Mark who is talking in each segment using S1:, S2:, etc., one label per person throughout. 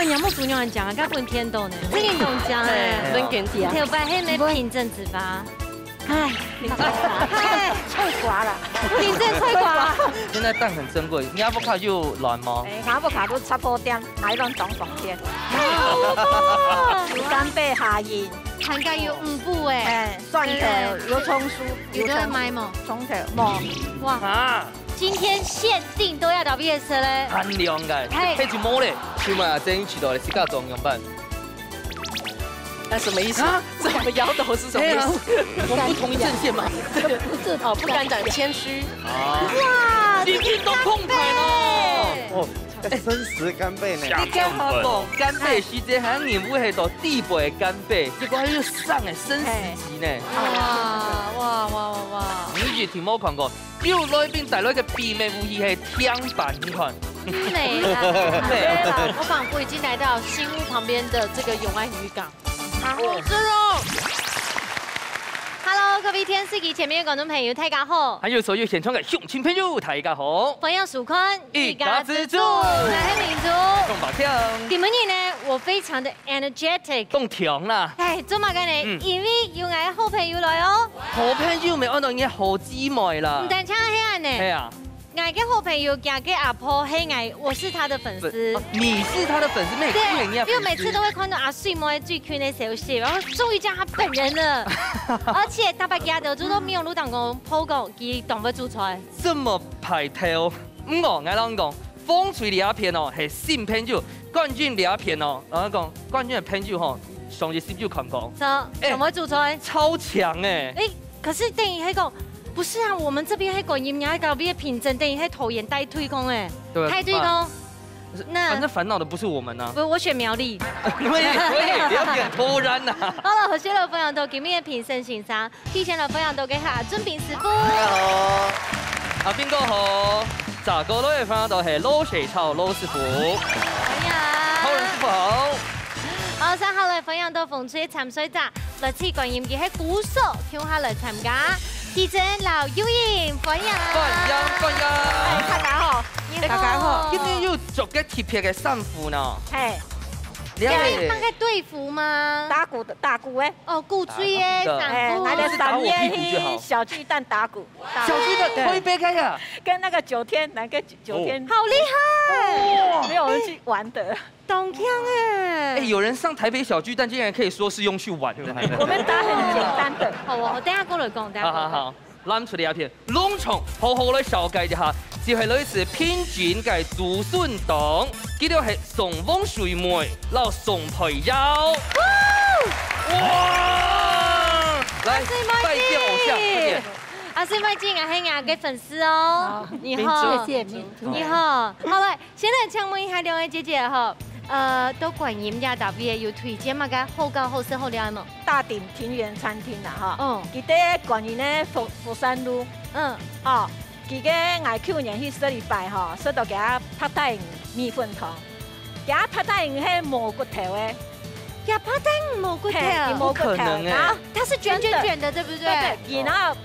S1: 娘木主娘讲啊，该问天斗呢，这运动讲哎，
S2: 真给你啊！
S1: 头发黑没凭证子吧？哎，
S3: 脆瓜了，
S1: 凭证脆瓜。
S4: 现在蛋很珍贵，你阿不卡就软吗？
S3: 阿不卡都差不多点，买拢总房间。干贝下盐，
S1: 涵盖有5步哎，
S3: 蒜头、油葱酥，
S1: 有在买吗？
S3: 葱头冇。
S1: 哇啊！今天限定都要到毕业生嘞，
S4: 很凉的，配一摸嘞，起码真去到的是个中用版。
S2: 那什么意思？怎么摇头是什么意思？
S4: 我们不同一阵线嘛。
S2: 哦，不敢讲，谦虚。
S1: 哇，
S4: 今天都空牌了。
S5: 哦，生食干贝呢？
S4: 你讲好不？干贝是这行业务系到地杯干贝，结果又上诶生食级呢。
S1: 哇！
S4: 你是听冇看过？有那边带来个秘密武器系天板，你看。
S1: 美啦！我仿佛已经来到新屋旁边的这个永安渔港。好吃哦 ！Hello， 各位电视机前面的观众朋友，大家好！
S4: 还有所有现场的乡亲朋友，大家好！
S1: 欢迎收看
S4: 一家之主，
S1: 来民族，
S4: 动把跳。
S1: 今日呢，我非常的 energetic，
S4: 动强啦！
S1: 哎，做乜嘅呢？因为有我好朋友来哦。
S4: 好朋友咪按到人家好姊妹啦。
S1: 唔但请黑暗呢？
S4: 系啊。
S1: 我嘅好朋友嫁给阿婆黑矮，我是他的粉丝。
S4: 你是他的粉丝，妹，
S1: 对，因为每次都会看到阿水摸最 Q 的消息，然后终于见他本人了，而且大白家的都没有入党工抛稿给党不出来。
S4: 这么排头，我爱啷讲，风吹两片哦，系新朋友，冠军两片哦，然后讲冠军的朋友吼，上一十就看过，
S1: 怎么出来？
S4: 超强哎！
S1: 哎，可是等于黑讲。不是啊，我们这边还管人家搞别凭证，等于还头眼带推空哎，带推空。
S4: 那反正烦恼的不是我们呐。
S1: 不，我选苗栗。
S4: 可以，不要点突然呐。
S1: 好了，好些老朋友都今日评审欣赏，提前老朋友都给下准备师傅。
S4: 大家好，阿边个好？咋个的朋友都是老水草老师傅。
S1: 欢迎。
S4: 好人师傅好。
S1: 好，3号的朋友都逢吹参水站，来次观音嘅喺鼓手跳下来参加。提前老友人，欢迎！
S4: 欢迎！
S3: 大家好，
S1: 大家好。
S4: 今天又做个特别的衫服呢。
S3: 嘿，
S1: 你可以放个队服吗？
S3: 打鼓的打鼓哎，
S1: 哦，鼓吹的衫服。
S3: 拿个3月小巨蛋打鼓。
S4: 小巨蛋可以背开呀？
S3: 跟那个9天，哪个9天？
S1: 好厉害！
S3: 没有人去玩的。
S1: 懂腔哎！
S4: 有人上台北小巨蛋，竟然可以说是用去玩的。
S3: 我们打很简单的。
S1: 好哦，我等下过来讲，
S4: 好，咱出嚟一片，隆重好好嚟紹介一下，就係類似偏轉嘅竹筍檔，記得係松風水梅，然後松培腰。哇！來，拜見偶像，快點！
S1: 阿水麦金，我係我嘅粉絲哦。你好，
S3: 謝謝
S1: 你好，好了，現在請問一下兩位姐姐哈。都管人家特別有推薦嘛？個好高好食好料冇？
S3: 大鼎庭園餐廳啦，哈。記得管人咧佛山路。哦，記得我去年去食禮拜哈，食到給他拍大米粉湯，給他拍大係蘑菇頭誒。
S1: 給拍大蘑菇頭？
S4: 不可能哎！
S1: 它是捲的，對不對？
S3: 對，然後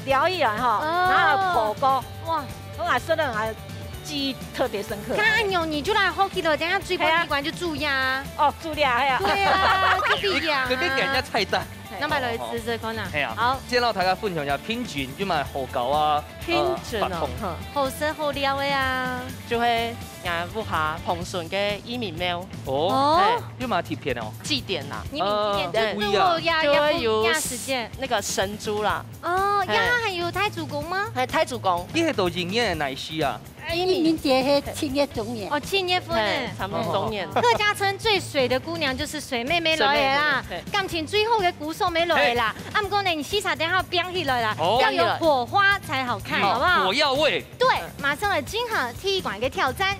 S3: 撩一然後，然後火鍋，哇，我吃的我記憶特別深刻。
S1: 看喲，你就來好記了，等下追光一關就蛀牙。
S3: 哦，蛀牙係啊。
S1: 對啊，就必牙。
S4: 隨便給人家菜單。
S1: 那麼來試看啊。
S4: 係啊。
S1: 好。
S4: 見到大家分享一下偏轉，就買好狗啊。
S2: 偏轉哦，
S1: 好食好料的呀。
S2: 就會眼烏下蓬筍嘅伊麵喵。
S4: 哦。要買貼片哦。
S2: 祭典啦。
S1: 伊麵店就是我壓時間。
S2: 那個神豬啦。
S1: 哦，壓還有太祖公嗎？
S2: 係太祖公。
S4: 呢係導演嘅奶昔啊。
S6: 伊年節係7月中年。
S1: 哦，7月份呢，
S2: 差不多中年。
S1: 客家村最水的姑娘就是水妹妹來啦，感情最後嘅鼓手妹來啦。啊，唔過呢，你西茶等下變起來啦，要有火花才好看，好不好？
S4: 火藥味。
S1: 對，馬上來進行踢館嘅挑戰。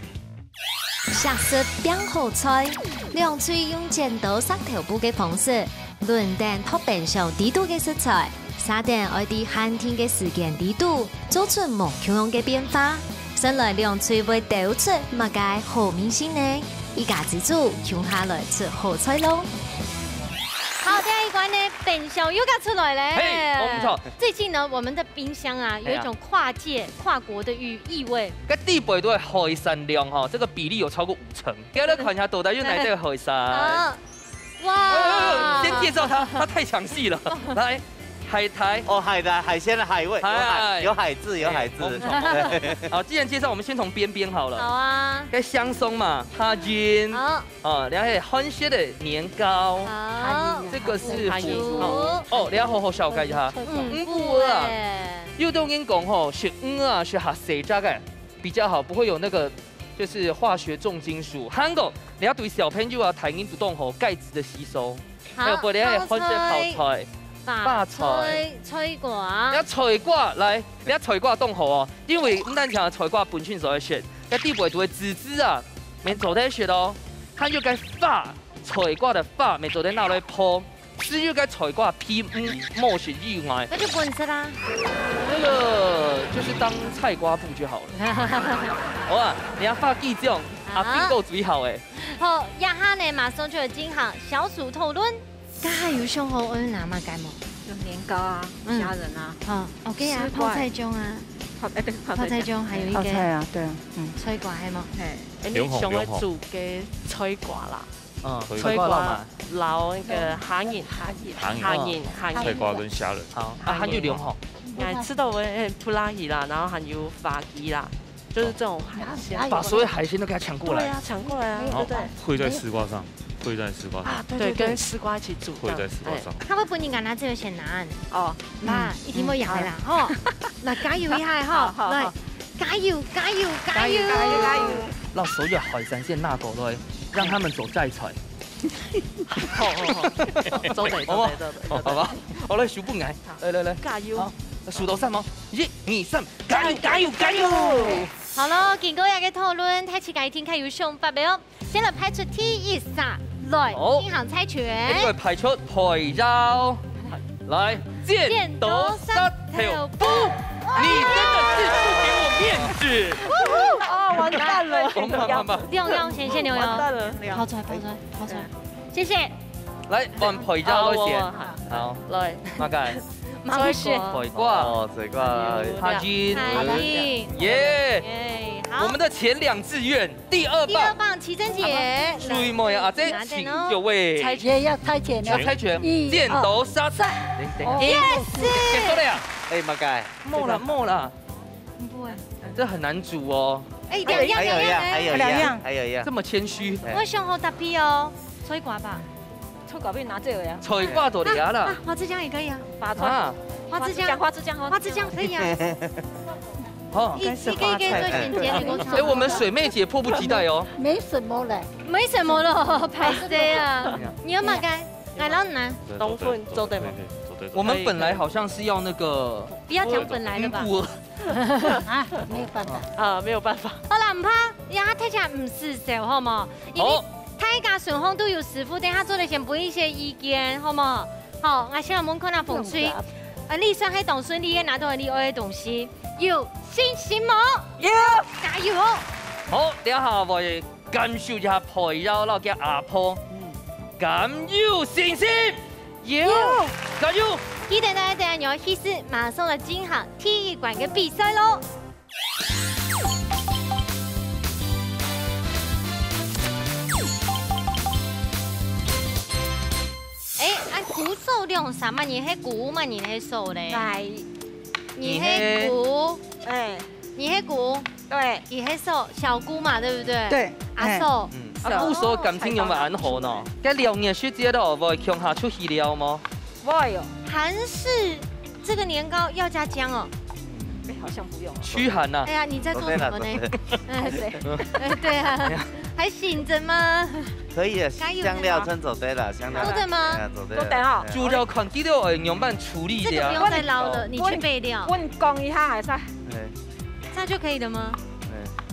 S7: 特色變好菜，兩嘴用剪刀塞頭部嘅方式，輪定拓變上地度嘅食材，撒定愛啲寒天嘅時間地度，做出無窮樣嘅變化。先來兩嘴會抖出乜嘅好明星呢？一家之主用下來吃好菜咯。
S1: 好，第一關湾的冰箱又该出来嘞！
S4: 没错。
S1: 最近呢，我们的冰箱啊，有一种跨界、跨国的意味。
S4: 个地北都係海產量哈，這個比例有超過50%。給大家看一下到底有哪這個海產。哇！先介紹它，它太詳細了。來，海苔。
S5: 哦，海鮮的海味，有海字。好，既然介紹，我們先從邊邊好了。
S1: 好啊。
S4: cái香鬆嘛，哈筋。好。然後係韓式的年糕。
S1: 好。
S4: 這個是哦，你要好好紹介一下。不啊。又都跟你講吼，學啊學下細隻嘅比較好，不會有那個就是化學重金屬。韓國你要對小朋友啊提緊主動吼鈣質的吸收。還有不你係韓式泡菜。
S1: 發菜瓜，
S4: 你菜瓜來，你菜瓜凍好哦，因為唔單講菜瓜本身就係血，個地位就會籽汁啊，沒做得血哦，它又該發菜瓜的發，沒做得拿來泡，是又該菜瓜皮冒血以外，
S1: 那就不能吃啦。
S4: 那個就是當菜瓜布就好了。好啊，你要發記這種阿冰夠最好誒。
S1: 好，一下呢馬上就有金行小薯頭輪。家下有上好恩拿嘛？解冇？
S3: 有年糕啊，蝦仁啊，OK
S1: 啊，泡菜盅啊，泡菜盅，還有一個
S3: 泡菜啊，對啊，
S1: 菜瓜係冇？
S2: 係，你上去煮嘅菜瓜啦，菜瓜撈那個蝦仁，
S8: 菜瓜跟蝦仁，
S4: 好，還有兩行，
S2: 吃到普拉魚啦，然後還有法雞啦，就是這種海鮮，
S4: 把所有海鮮都給它搶過來，
S2: 對啊，搶過來啊，對對，
S8: 燴在絲瓜上。燴在絲瓜上，
S2: 對，跟絲瓜一起煮。
S8: 燴在絲瓜上。
S1: 他會本人講他這個先難
S3: 哦，
S1: 嗱，一定會贏啦，吼，嗱，加油一下，吼，來，加油！
S4: 讓所有海產線納過來，讓他們走再踩。
S2: 好，走，
S4: 好吧，我來數不挨，來，
S2: 加油！
S4: 數到3哦，1、2、3，加油！
S1: 好咯，見過日嘅討論，睇次解天睇有上法未哦？先來派出 T1殺來進行猜拳。
S4: 呢個派出培優，來剪刀石頭布，你真的是不給我面子！
S3: 哦，完蛋了！
S1: 劉洋先，劉洋，跑出來，謝謝。
S4: 來，換培優先，好，
S2: 來，
S4: 馬介。水瓜，哈金，耶！我們的前2志願，第2棒，
S1: 齊珍姐，
S4: 水妹啊，這請就位，
S6: 猜拳要猜拳，
S4: 剪刀石頭，
S1: yes，
S4: 結束了呀！
S5: 哎，馬介，
S4: 沒了，
S1: 不會，
S4: 這很難煮哦。
S3: 哎，還有一樣，
S4: 這麼謙虛。
S1: 我上好特別哦，水瓜吧。
S3: 臭狗被拿這個呀？
S4: 菜瓜都嚟啦，
S1: 花枝醬也可以啊，
S3: 花枝醬
S1: 可以啊。
S4: 好，
S1: 一個做銜接的過程。
S4: 哎，我們水妹姐迫不及待哦。
S6: 沒什麼了，
S1: 拍攝啊。你要馬介，來老難。
S2: 東粉做對嗎？
S4: 我們本來好像是要那個，
S1: 不要講本來的吧。
S6: 啊，沒有辦法。
S2: 啊，沒有辦法。
S1: 好啦，唔怕，而家睇起來唔是時候，好冇？好。大家順風都有師傅，等下做嚟先俾一些意見，好唔好？好，我先來問看下風水。你想喺當順利嘅拿到你愛嘅東西，有信心冇？有，加油！
S4: 好，等下我感受一下培優啦，叫阿婆。敢有信心？有，加油！
S1: 記得大家等下要起始，馬上來進行體育館嘅比賽咯。鼓手量3萬人，係鼓嘛？你係手嘞？你係鼓，你係鼓，對，你係手，小鼓嘛，對不對？對，阿手，
S4: 鼓手感情有冇安好呢？該2年學姐都會強下出戲了嗎？
S3: 會喲。
S1: 韓式這個年糕要加薑哦。
S3: 好像不用。
S4: 驅寒呐。
S1: 哎呀，你在做什麼呢？對啊，還醒着嗎？
S5: 可以的，香料真走對了，香料。
S1: 走對嗎？
S3: 走對哦。
S4: 豬肉看幾條樣板處理的。
S1: 這個不用再撈了，你去備料。
S3: 我講一下還是？
S1: 這樣就可以了嗎？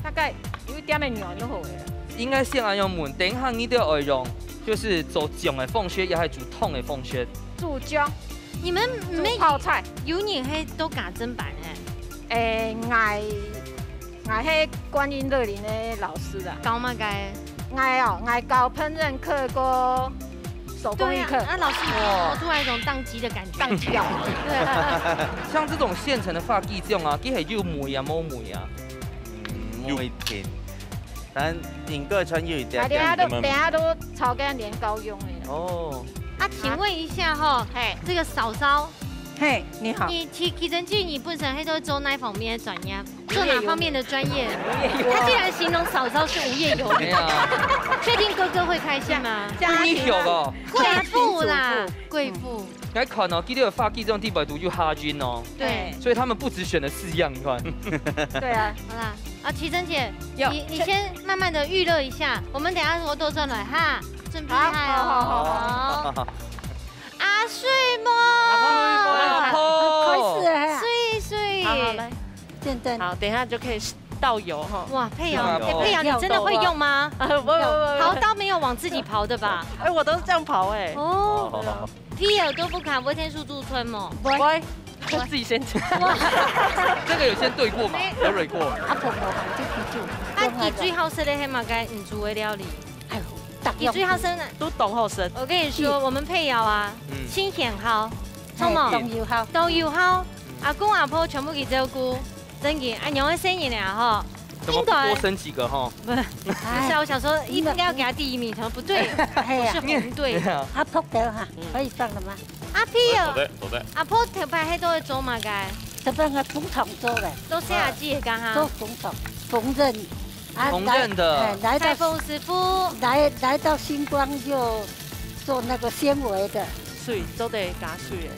S3: 大概有一點點軟就好了。
S4: 應該先按用門，等下你都要用，就是做薑的鳳雪，也係煮湯的鳳雪。
S3: 煮薑。
S1: 你們
S3: 煮泡菜。
S1: 有年係都加砧板
S3: 我係觀音樂林的老師啦。
S1: 教乜嘅？
S3: 我教烹飪課個手工艺课。
S1: 那老师，我突然有一种宕机的感觉。
S3: 宕机啊！
S1: 对。
S4: 像这种现成的发髻这种啊，佢係要梅啊冇梅啊？
S5: 梅甜，但整个穿有一点。
S3: 等下都炒跟年糕用的。
S4: 哦。
S1: 啊，请问一下哈，这个嫂嫂。
S3: 嘿，你好。
S1: 你其实你本身还都做哪方面的专业？做哪方面的专业？他竟然形容嫂嫂是无业游民。确定哥哥会开心吗？
S4: 你有哦，
S1: 贵妇啦，贵妇。
S4: 来看哦，记得有发髻这种地板图就哈军哦。
S1: 对。
S4: 所以他们不只选了4样，你看。
S3: 对啊。
S1: 好啦，啊，奇珍姐，你先慢慢的预热一下，我们等下我都转来哈，准备好。好。 阿水么？
S6: 开始哎，
S1: 水。
S2: 好来，
S6: 真的。
S2: 好，等一下就可以倒油哈。
S1: 哇，佩瑶，佩瑶，你真的会用吗？
S2: 不，
S1: 刨刀没有往自己刨的吧？
S2: 哎，我都是这样刨哎。
S1: 哦。皮尔都不砍，不天数驻村么？
S2: 不会，我自己先讲。
S4: 这个有先对过吗？有蕊过。
S6: 阿婆婆就记住。
S1: 啊，你最好吃的黑马该唔煮的料理。 你最好生的
S2: 都懂后生。
S1: 我跟你说，我们佩瑶啊，清甜好，好冇？都有好。阿公阿婆全部给照顾，真嘅。阿娘的生日俩哈，
S4: 应该多生几个哈。
S1: 不是，我想说应该要给他第1名，他说不对，是红队。
S6: 阿婆的哈，可以放了吗？
S1: 阿皮哦，
S8: 走的。
S1: 阿婆头牌黑都会做嘛该？
S6: 这边个缝筒做的，
S1: 都是阿姐干哈？
S6: 做缝筒，缝纫。
S4: 缝纫的，
S1: 裁缝师傅
S6: 来到星光就做那个纤维的，
S2: 水都得加水
S1: 的。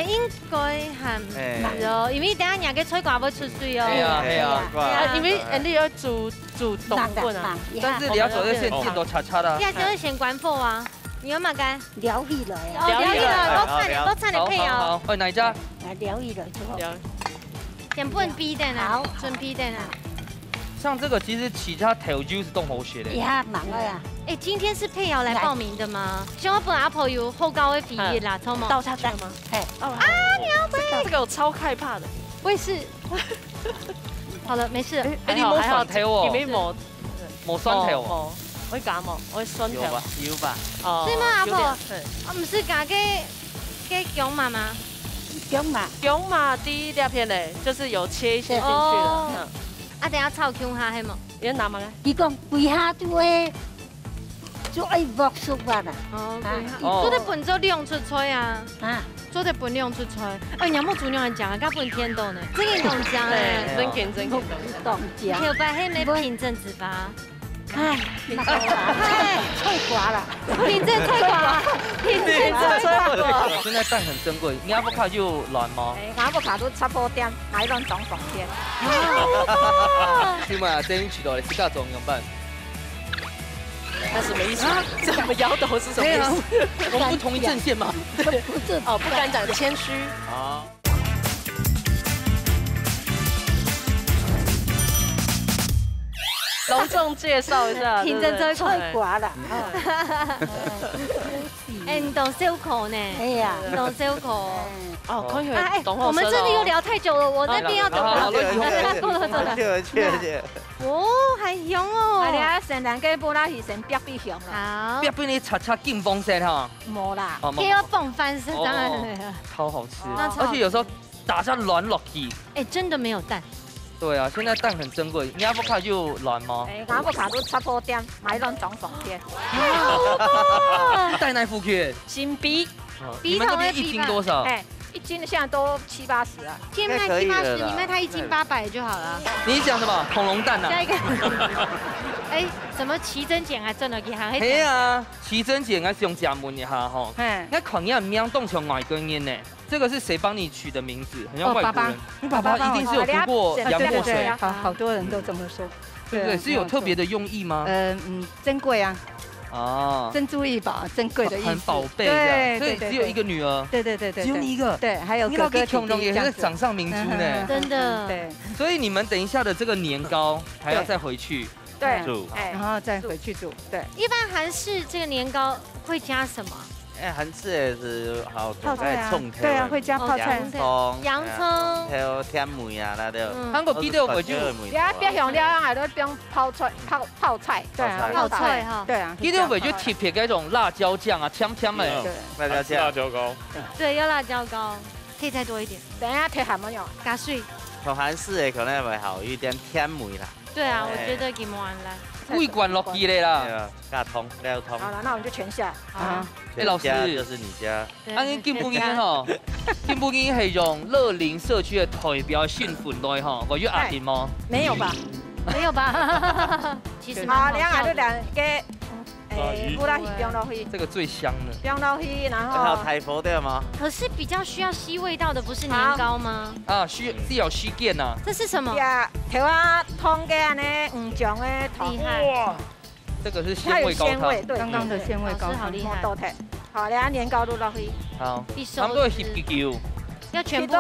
S1: 应该还唔咯，因为等下人家吹瓜要出水哦。
S4: 系啊，
S2: 因为你要煮冬粉啊，
S4: 但是你要走在线都叉叉的。
S1: 你还是先关火啊？你有嘛干？
S6: 疗愈了呀！
S1: 疗愈了，我差点配哦。
S4: 好，哪一家？
S6: 疗愈了之后，
S1: 先不能逼的呢，准逼的呢。
S4: 像这个其实其他头就是动喉血的。
S6: 呀，忙了呀！
S1: 哎，今天是佩瑶来报名的吗？像我本阿婆有后高的鼻炎啦，超猛。
S2: 倒下去了吗？
S6: 哎，
S1: 啊，你要背
S2: 这个我超害怕的。
S1: 我也是。好了，没事。
S4: 哎，你冇酸头哦？
S2: 你冇
S4: 酸头哦？
S2: 我会夹冇，我会酸头。
S5: 有吧？
S1: 哦。是吗，阿婆？我唔是夹给姜妈吗？
S2: 姜妈第1片嘞，就是有切一些进去了。
S1: 啊，等下炒姜下系冇？
S2: 你拿嘛？
S6: 伊讲跪下就会剥熟吧啦。
S1: 哦，做得本就量出吹啊！啊，做得本量出吹。哎，娘冇煮娘讲啊，甲本天豆呢，真嘅懂讲诶，
S2: 真嘅懂
S6: 讲。
S1: 有白黑没凭证子吧？
S6: 哎，脆瓜了，
S1: 凭证脆瓜，凭证脆瓜。
S4: 现在蛋很珍贵，你阿不卡就软吗？
S3: 阿不卡都差不多点，买一种总总天。
S4: 今晚真取到了，自家总用办。
S2: 那什么意思？怎么摇头是什么意思？
S4: 我们不同一阵线吗？
S6: 不是
S2: 哦，不敢讲，谦虚。
S4: 啊。
S2: 隆重介绍一下，
S1: 凭证这
S6: 脆瓜了。
S1: 哎，你懂收口呢？
S6: 哎呀，
S1: 懂收口。
S2: 哦，可以。
S1: 哎，我们这里又聊太久了，我那边要走了。走了。
S5: 去。
S1: 哦，还香哦。
S3: 哎呀，先人给布拉提先别比香
S1: 了。
S4: 好。别比你擦擦劲风扇哈。
S3: 没啦。
S1: 给我蹦翻身，当然。
S4: 超好吃，而且有时候打下软落去。
S1: 哎，真的没有蛋。
S4: 对啊，现在蛋很珍贵。你阿不卡就软吗？
S3: 阿不卡都差不多点，买一种总总天。
S4: 蛋奶富缺。
S2: 新币。
S4: 你们那边1斤多少？
S3: 哎，1斤现在都7、80啊。
S1: 天卖7、80，你卖它1斤800就好了。
S4: 你讲什么？恐龙蛋呐？
S1: 下一个。哎，什么奇珍碱还真的给行？
S4: 嘿啊，奇珍碱还是用假门一下吼。那肯定名动成外国人呢。 这个是谁帮你取的名字？很像外国人。你爸爸一定是有读过洋墨水。
S9: 好多人都这么说。
S4: 对对，是有特别的用意吗？
S9: 珍贵啊。
S4: 哦。
S9: 珍珠异宝，珍贵的意思。
S4: 很宝贝的。所以只有一个女儿。
S9: 对。
S4: 只有你一个。
S9: 对，还有哥哥弟弟
S4: 也是掌上明珠呢。
S1: 真的。
S9: 对。
S4: 所以你们等一下的这个年糕还要再回去
S3: 对
S4: 煮，
S9: 然后再回去煮。对。
S1: 一般韩式这个年糕会加什么？
S5: 哎，韩式的是好
S9: 泡菜啊，
S5: 葱
S9: 对啊，会加泡菜、
S1: 洋葱，
S5: 还有甜梅啊，那的。
S4: 韩国鸡肉会就，
S3: 人家别用了，还都用泡菜，
S9: 对啊，
S1: 泡菜哈，
S9: 对啊，
S4: 鸡肉会就特别那种辣椒酱啊，甜甜的，
S5: 辣椒酱、
S8: 辣椒膏，
S1: 对，要辣椒膏，可以再多一点。
S3: 等一下贴什么用？
S1: 加水。
S5: 从韩式的可能会好一点甜梅啦。
S1: 对啊，我觉得给完了。
S4: 胃灌落去的啦，
S5: 加通料通。
S3: 好了，那我们就全下。
S1: 啊，
S4: 哎，老师
S5: 就是你家。
S4: 啊，你金不金吼？金不金是用乐林社区的代表性分类吼，我有阿金吗？
S3: 没有吧？
S1: 没有吧？其实
S3: 好，两个就两个，乌拉鱼不用落去，
S4: 这个最香的。
S3: 不用落去，然后。
S5: 还有台佛对吗？
S1: 可是比较需要吸味道的不是年糕吗？
S4: 啊，是有吸件呐。
S1: 这是什么？
S3: 台湾通嘅安尼黄酱的糖。
S1: 厉害。哇，
S4: 这个是鲜味高汤。
S3: 对，
S9: 刚刚的鲜味高汤。
S1: 好厉害。
S3: 好，两年糕都落去。
S4: 好。
S1: 差
S4: 不多翕几球。
S1: 要全部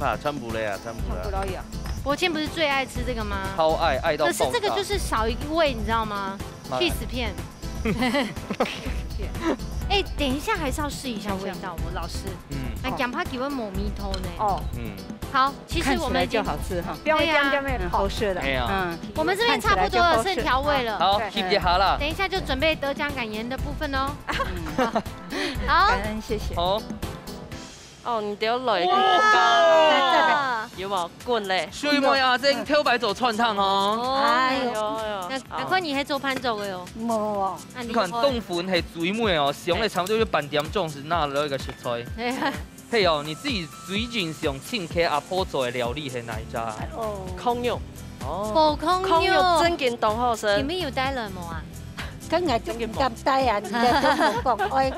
S1: 吗？
S5: 全部嘞啊，全部
S3: 都有。
S1: 国庆不是最爱吃这个吗？
S4: 超爱到爆炸。
S1: 可是这个就是少一味，你知道吗 ？cheese 片。哎，等一下还是要试一下味道，我老师。那讲怕几位某米头呢？哦，好，其实我们
S9: 就好吃哈，
S3: 不要一点点
S9: 好吃的。
S1: 我们这边差不多了，剩调味了。
S4: 好，翕一下啦。
S1: 等一下就准备得奖感言的部分哦。好，
S9: 感恩谢谢。
S2: 好。哦，你掉雷
S1: 哇！
S2: 有冇滚嘞？
S4: 水妹阿晶挑白做串烫哦。
S1: 哎呦，难怪你还做盘做的哦。
S6: 冇。
S4: 你看冻粉系水妹哦，上咧差不多就半点钟是拿了一个食材。嘿哦，你自己最近上请客阿婆做的料理是哪一家？
S2: 哦，空肉。
S1: 哦，
S2: 空肉真劲冻好食。
S1: 你们有带人冇啊？
S6: 今日真咁帶啊！你哋都冇講愛。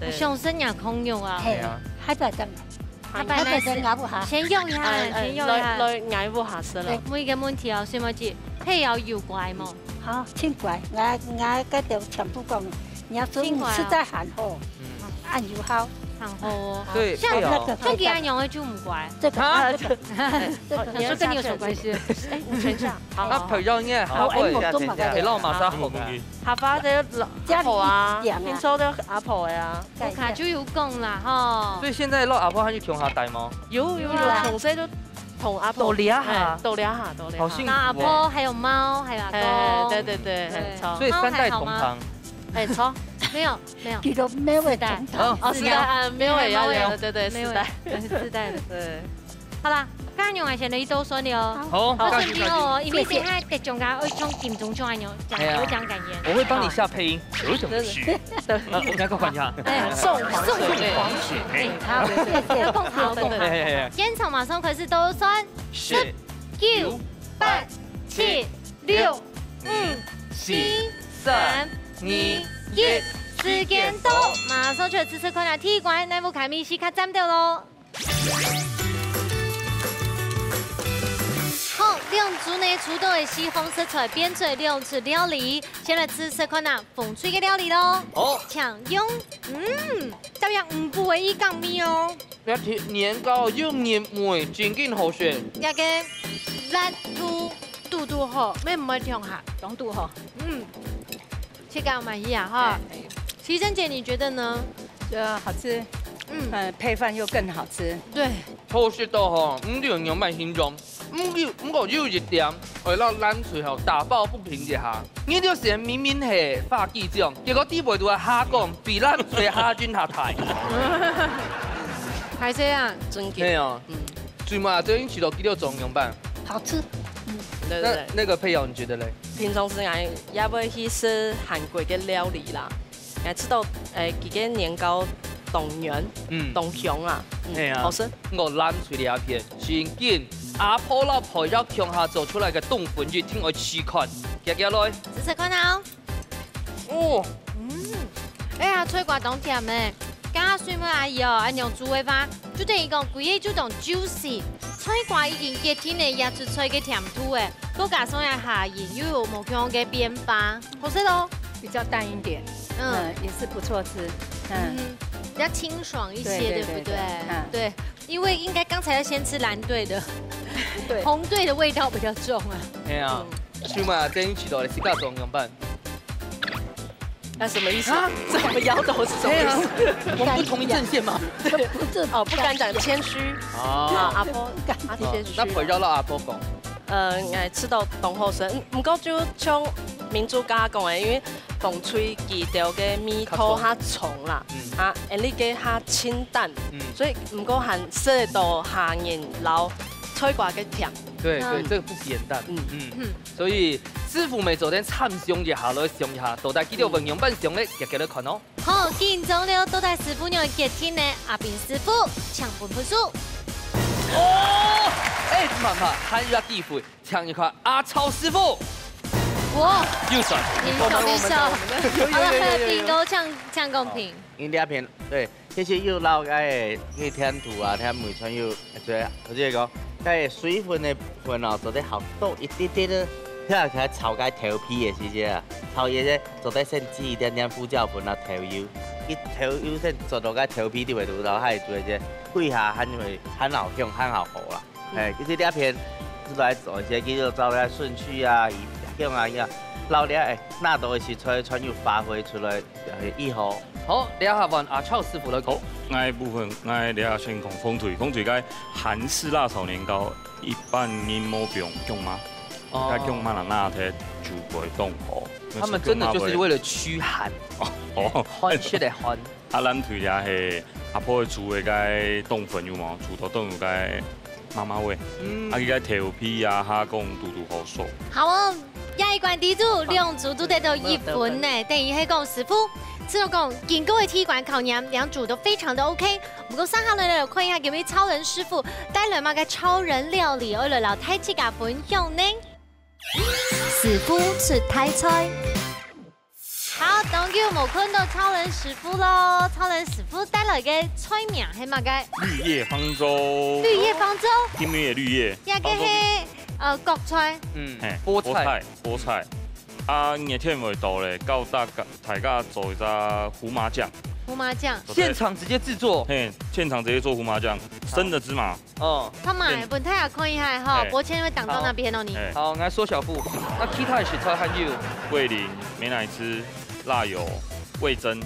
S1: 上身也空肉啊。
S6: 係啊。海白真，
S1: 海白來先咬下，先用一下，先用一下。
S2: 來咬不下食啦。
S1: 每個問題哦，小妹姐，譬如有妖怪冇？
S6: 好，清怪，我嗰條全部講，你要說實在很好，按油烤。
S1: 很好哦，
S4: 对，
S1: 像給阿娘的就唔怪。
S6: 這個
S1: 你說跟你有什麼關係？
S2: 哎，你等一下。
S4: 好，那培養應該下會，你讓我馬上學。
S2: 下巴啲阿婆啊，聽說都阿婆嘅啊。
S1: 我卡就有講啦，哈。
S4: 所以現在落阿婆，他去窮下帶嗎？
S2: 有，從細都同阿婆。
S4: 鬥兩下。好幸福。
S1: 阿婆還有貓，還有阿公。
S2: 對，很錯。
S4: 所以3代同堂。
S2: 哎，錯。
S1: 沒有，
S6: 記得沒有代，
S2: 四代，沒有要對，四代，
S1: 四代的，對。好啦，剛剛用阿賢你都說了
S4: 哦，
S1: 好，順便哦，因為等下得獎噶，會從金鐘獎阿牛講得獎感言。
S4: 我會幫你下配音，有什麼事？我們來個換下。
S1: 送黃曲，好，要共好共好。現場馬上開始倒算，10、9、8、7、6、5、4、3、2、1。時間到，馬上出吃困難體育館，內部開咪時卡站掉咯。好，兩組呢出動的是紅色菜邊嘴兩次料理，先來吃困難風吹嘅料理咯。哦，搶用，照樣唔不為意講咪哦。
S4: 一條年糕用年梅，真勁好食。
S1: 一個辣度好，咩唔會聽下？
S3: 濃度好，
S1: 切糕滿意啊哈。齊珍姐，你覺得呢？
S9: 好吃，配飯又更好吃。
S1: 對，
S4: 好食到吼，唔要用慢形容，唔過有一點，為了咱最後打抱不平一下。你條線明明係發記獎，結果底背都係蝦講，比咱最蝦君下大。
S1: 係這樣，
S2: 真
S4: 係啊，最嘛最近去到幾條中用版，
S6: 好吃。
S4: 那個配料你覺得嘞？
S2: 平常時俺也會去食韓國嘅料理啦。也知道幾個年糕凍圓、凍香啊，好食。
S4: 我攬出嚟一片，先見阿婆老婆要鄉下做出來嘅凍粉，越聽我試看，夾來。
S1: 試看下哦。哎呀，脆瓜凍甜嘅，剛剛水妹阿姨哦，按用煮嘅話，就等於講規個就凍 juicy，脆瓜已經結甜嘅，也出脆嘅甜度誒，再加上下下鹽又有冇香嘅邊巴，好食咯。
S9: 比較淡一點，也是不錯吃，
S1: 比較清爽一些，對不對？對，因為應該剛才要先吃藍隊的，對，紅隊的味道比較重啊。
S4: 係啊，水妹啊，等於去到你自家中用版。
S2: 那什么意思？怎么摇头是什么意思？
S4: 我们不同一阵线吗？
S2: 哦，不敢讲，谦虚。啊，阿婆，阿谦虚。
S4: 那陪绕到阿婆讲。
S2: 吃到东后生，不过就像民主家讲的，因为风吹记条嘅米土较重啦，啊，你嘅较清淡，所以不过含适度下盐捞吹挂嘅甜。
S4: 对，这个不简单。所以师傅们昨天参详一下，来上一下，到底记得运用版上咧，也给你看哦。
S1: 好，今早了，都带师傅娘热天呢，阿炳师傅抢本分数。
S4: 哦，哎，看看，看一下地位，抢一块阿超师傅。
S1: 哇，
S4: 又帅，
S1: 你手你手，好了，还有顶都抢公平。
S5: 因两片对，其实又老个去天土啊，天梅川又最，我即个讲，个水分的分哦，做得好多一点点的，睇下炒个头皮的时节啊，炒嘢啫，做得先挤一点点胡椒粉啊头油，伊头油先做到个头皮啲位度，然后还做一些跪下很会很好用，很好活啦。哎，其实两片是来做一些叫做照个顺序啊，用啊样。老了哎，那都是穿又发挥出来以后。
S4: 好，你下问阿超师傅来讲。
S8: 我部分我你下先讲风腿个韩式辣炒年糕，一般人冇用吗？用吗？那睇就不会冻好。
S4: 他们真的就是为了驱寒。哦，寒出来寒。
S8: 啊，咱腿也是阿婆煮的个冻粉有冇？煮到冻有个妈妈味。啊，伊个头皮啊，哈讲嘟嘟好爽。
S1: 好哦。下一关题组两组都得到1分呢，等于系讲师傅，只能讲经过的体管考验，两组都非常的 OK。不过三下来了，看一下有冇超人师傅带来嘛个超人料理，我来老太子嘅分享呢。
S7: 师傅出台菜。
S1: 好，当然冇看到超人师傅咯，超人师傅带来嘅菜名系嘛个？
S8: 绿叶方舟。
S1: 绿叶方舟。
S8: 天边的绿叶。
S1: 也个系。国菜，
S4: 菠
S8: 菜，啊，热天味道咧，到大家做一只胡麻酱。
S1: 胡麻酱，
S4: 现场直接制作。
S8: 嘿，现场直接做胡麻酱，生的芝麻。
S1: 哦，他买本太也看一下哈，伯谦会挡到那边哦你。
S4: 好，来缩小步。那其他的食材还有
S8: 桂林、美乃滋、辣油、味噌。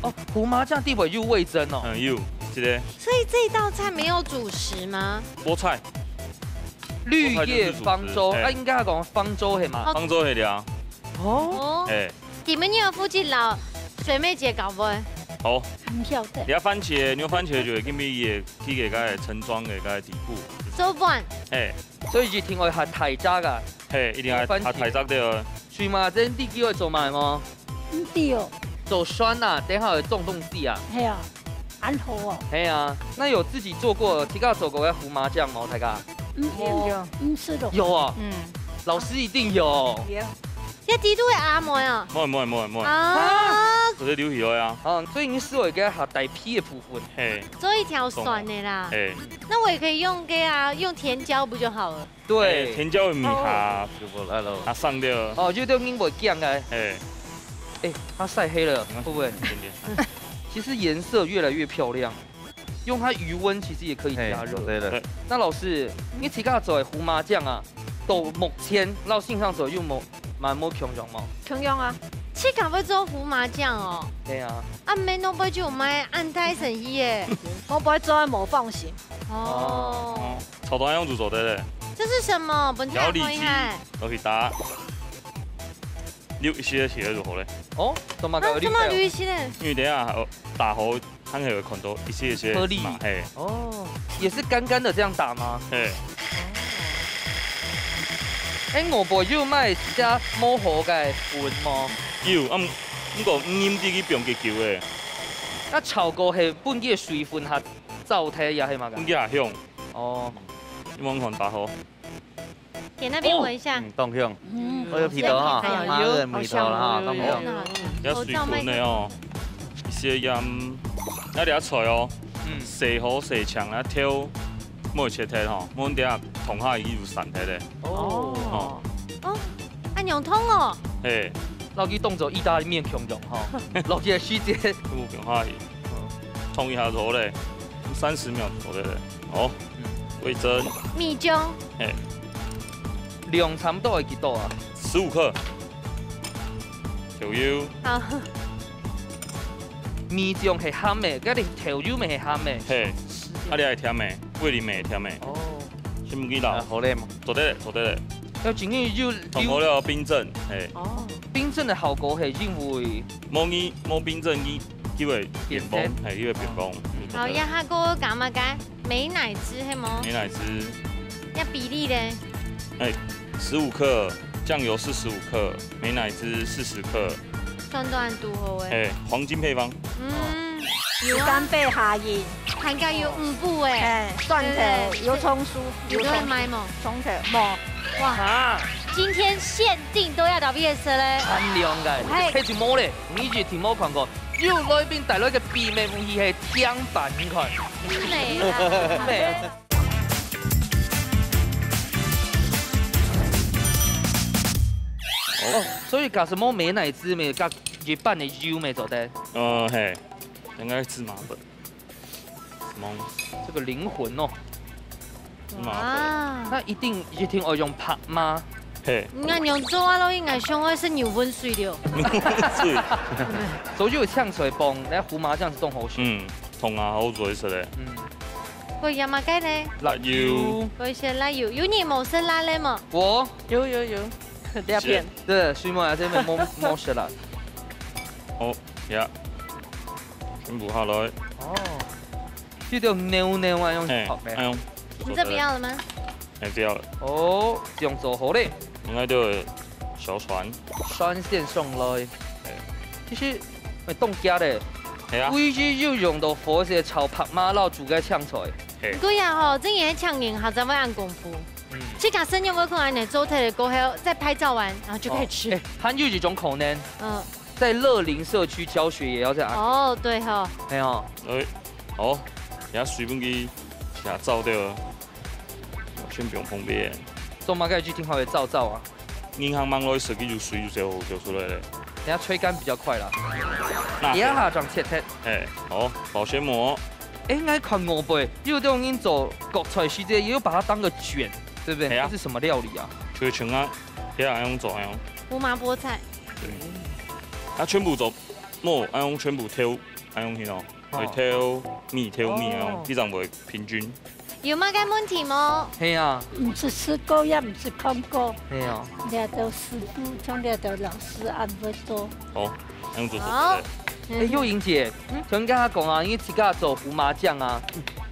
S4: 哦，胡麻酱地位有味噌哦。
S8: 有，这个。
S1: 所以这一道菜没有主食吗？
S8: 菠菜。
S4: 绿叶方舟，啊，应该讲方舟系嘛？
S8: 方舟系的。
S1: 哦。哎。你们有附近老水妹姐搞不？
S8: 好。你要番茄，牛番茄就会跟伊也去给个盛装的个底部。
S1: 做饭。
S8: 哎。
S4: 所以就听话下太渣噶。
S8: 嘿，一定要下太渣的。
S4: 水嘛，这你机会做埋吗？
S6: 对哦。
S4: 做酸呐，等下会种东西啊。
S6: 系啊。安好哦。
S4: 嘿啊，那有自己做过，提到做过个胡麻酱吗？大家？
S6: 是的。
S4: 有啊，老师一定有。
S1: 一啲都係啱我啊。
S8: 冇。
S1: 啊，
S8: 嗰啲料起來啊。
S4: 所以你試過嘅下大批嘅部分。
S8: 嘿。
S1: 做一條酸的啦。
S8: 嘿。
S1: 那我也可以用用甜椒不就好了？
S4: 對，
S8: 甜椒唔下，它上掉。
S4: 哦，就都應該醬嘅。
S8: 哎，
S4: 它曬黑了，會不會？其實顏色越來越漂亮。用它余温其實也可以加熱。
S5: 對的。
S4: 那老師，你自家做的胡麻醬啊，到目前到線上做有冇強用嗎？
S3: 強用啊！
S1: 這個會做胡麻醬哦。
S4: 對啊。
S1: 啊，沒弄不就買安泰神醫耶。
S3: 我不會做模仿型。
S1: 哦。
S8: 炒蛋樣子做的咧。
S1: 這是什麼？本
S8: 調理機都可以打。溜一些起來就好咧。
S4: 哦，怎麼個
S1: 溜一些？
S8: 因為等下打好。它可以看到一些
S4: 顆粒，
S8: 哎，
S4: 哦，也是干干的這樣打嗎？
S8: 哎，
S4: 哎，我不要買加磨好嘅粉嗎？
S8: 有，不過黏啲去變結球嘅。
S4: 那炒過係本嘅水分下糟體也係嘛？
S8: 本嘅下香。
S4: 哦，
S8: 你望看打好。
S1: 給那邊聞一下。
S5: 凍香。我有皮頭哈，有米頭啦哈，凍香。
S8: 有水分的哦，一些鹽。那條菜哦，洗好洗長啦，挑冇切體吼，冇等下同下伊就散體咧。
S1: 哦。哦，按用通哦。
S8: 嘿，
S4: 老佢當做意大利麵強用吼，落嘅時間
S8: 冇強下伊，沖一下頭咧，30秒左右咧。好，味噌。
S1: 米漿。
S8: 嘿。
S4: 量差唔多係幾多啊？
S8: 15克。調油。
S1: 好。
S4: 面醬係鹹的，嗰啲調料咪係鹹的。
S8: 嘿，啊你係甜的，味淋咪係甜的。哦，先唔記得。
S5: 好嘞嘛，
S8: 做得做得。
S4: 要整個要
S8: 同我了冰鎮，嘿。
S4: 哦，冰鎮嘅效果係因為
S8: 冇冰鎮伊會變崩，係伊會變崩。
S1: 好，一下個減啊解，美乃滋係冇？
S8: 美乃滋。
S1: 要比例咧？
S8: 哎，15克，醬油45克，美乃滋40克。
S1: 酸度很拄好誒。
S8: 哎，黃金配方。
S3: 油干貝下鹽，
S1: 還加有5步誒。
S3: 蒜頭、油蔥酥，
S1: 有得買冇？
S3: 蔥頭冇。
S1: 哇！今天限定都要到夜色咧。
S4: 很涼嘅，睇住冇咧，你住條冇看過。要裏邊帶來嘅秘密武器係天板，你看。
S1: 美啦。美。
S4: 哦，所以加什麼美乃滋咪加日本的油咪做得？
S8: 嘿，應該芝麻粉。什麼？
S4: 這個靈魂哦。
S8: 芝麻粉。
S4: 那一定要用拍嗎？
S8: 嘿。
S1: 你看用做啊，應該上海是牛粉水了。
S8: 水。
S4: 所以有嗆水崩，那胡麻醬是凍好食。
S8: 同啊好做食咧。
S1: 佢有乜雞咧？
S8: 辣油。
S1: 佢食辣油，有你冇食辣咧嘛？
S4: 我
S3: 有。兩片。
S4: 對，水末啊，這邊冇食辣。
S8: 好，呀，全部下來。
S4: 哦。呢度牛啊，用學嘅。
S1: 你這不要了嗎？
S8: 不要了。
S4: 哦，用做好咧。
S8: 應該都有小船。
S4: 酸線上來。其實咪凍夾咧。係啊。位置要用到火時炒拍馬撈煮嘅嗆菜。
S1: 對呀，吼，真係嗆人，還在會按功夫。去卡生有沒有可能你做出來過後再拍照完，然後就可以吃？
S4: 還有一種可能，在樂林社區教學也要這樣。
S1: 哦，對哈。
S4: 係啊。
S8: 好，而家水本機其實照掉了，先不用碰邊。
S4: 做乜嘅去聽話會照啊？
S8: 銀行網絡設計就水就出來了。
S4: 等下吹乾比較快啦。而家下張切切。
S8: 好，保鮮膜。
S4: 應該看我背，因為這種做國菜時節，也有把它當個卷。對不對？這是什麼料理啊？
S8: 吹青啊，這樣用做樣。
S1: 胡麻菠菜。
S8: 對。啊，全部做，冇，用全部挑，用去喏，會挑米啊，這樣會平均。
S1: 有乜嘅問題冇？
S4: 係啊。
S6: 唔是試過，也唔是看過。
S4: 係啊。
S6: 掠到師傅，將掠到老師安排做。
S8: 好，用做。
S1: 好。
S4: 幼瑩姐，想跟他講啊，你自家做胡麻醬啊。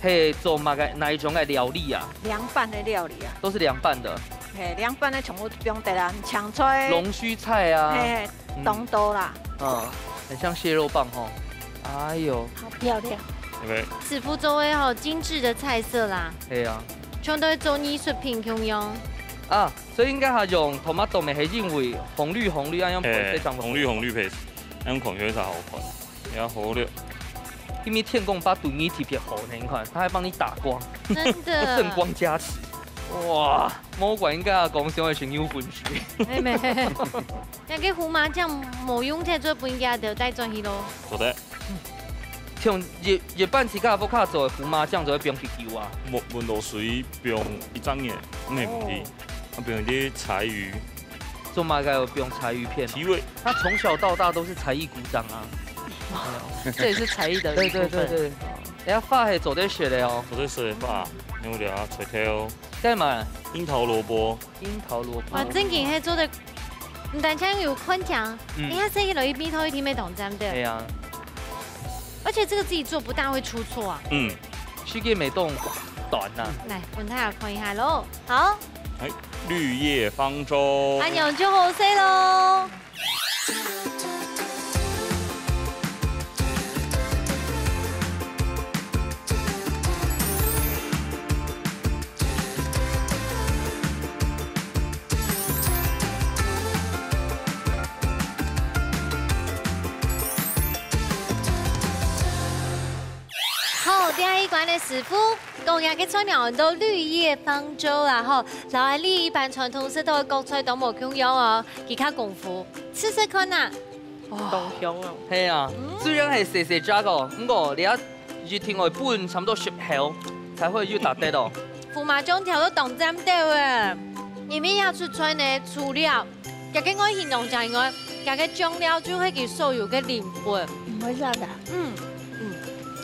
S4: 係做哪一種嘅料理啊？
S3: 涼拌的料理啊，
S4: 都是涼拌的。
S3: 係涼拌的全部不用得啦，搶菜。
S4: 龍鬚菜啊。
S3: 東多啦。
S4: 很像蟹肉棒吼。哎呦，
S6: 好漂亮。
S8: OK。
S1: 師傅做嘅好精緻的菜色啦。
S4: 係啊。
S1: 全都係做藝術品咁樣。
S4: 啊，所以應該係用 tomato 咪係因為紅綠咁樣配非常
S8: 紅綠配，用孔雀茶好看，然後好了。因為
S4: 天公把肚米貼好呢，你看，他還幫你打光，
S1: 真的
S4: 正光加持。哇，魔鬼應該講上係全有本事。
S1: 係咪？那個胡麻醬冇用起做本家就帶轉去咯。
S8: 做得。
S4: 像日本自家福卡做的胡麻醬就會變皮油啊。
S8: 溫度水變一整年，沒問題。啊，變啲柴魚。
S4: 做嘛該有變柴魚片？
S8: 提味。
S4: 他從小到大都是才藝鼓掌啊。
S2: 這也是才藝的
S4: 對。人家發係做得學的哦。
S8: 做得學發，用了菜頭。
S4: 幹嘛？
S8: 櫻桃蘿蔔。
S1: 哇，正經係做得唔但止有寬強，你看這一樓一邊頭一天沒懂針的。
S4: 對啊。
S1: 而且這個自己做不大會出錯啊。
S4: 世界沒動短啊。
S1: 來，問他要看一下咯。好。
S8: 綠葉方舟。
S1: 阿娘就好食咯。第一關的師傅，講下嘅菜鳥都綠葉方舟啦，吼，就係呢一般傳統式都國菜都冇咁樣哦，其他功夫，試試看啊。
S3: 東鄉啊。
S4: 係啊，雖然係細細隻個，不過你一聽我半差唔多10口，才會要達得到。
S1: 胡麻醬調到當針掉啊，入面要出菜呢，除了，又經我形容就係我加个酱料就会给所有嘅灵魂。
S6: 唔会辣的。